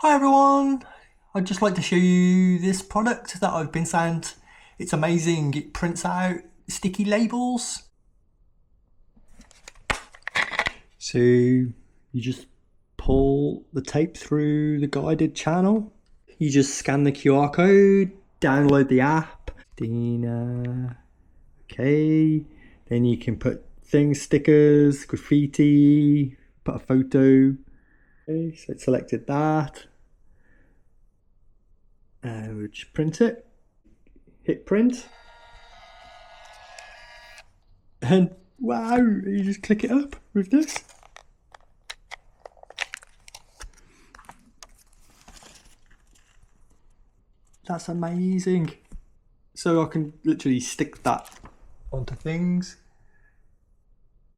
Hi everyone, I'd just like to show you this product that I've been sent. It's amazing, it prints out sticky labels. So you just pull the tape through the guided channel. You just scan the QR code, download the app. Okay, then you can put things, stickers, graffiti, put a photo. Okay, so it selected that. And we'll just print it. Hit print. And wow, you just click it up with this. That's amazing. So I can literally stick that onto things.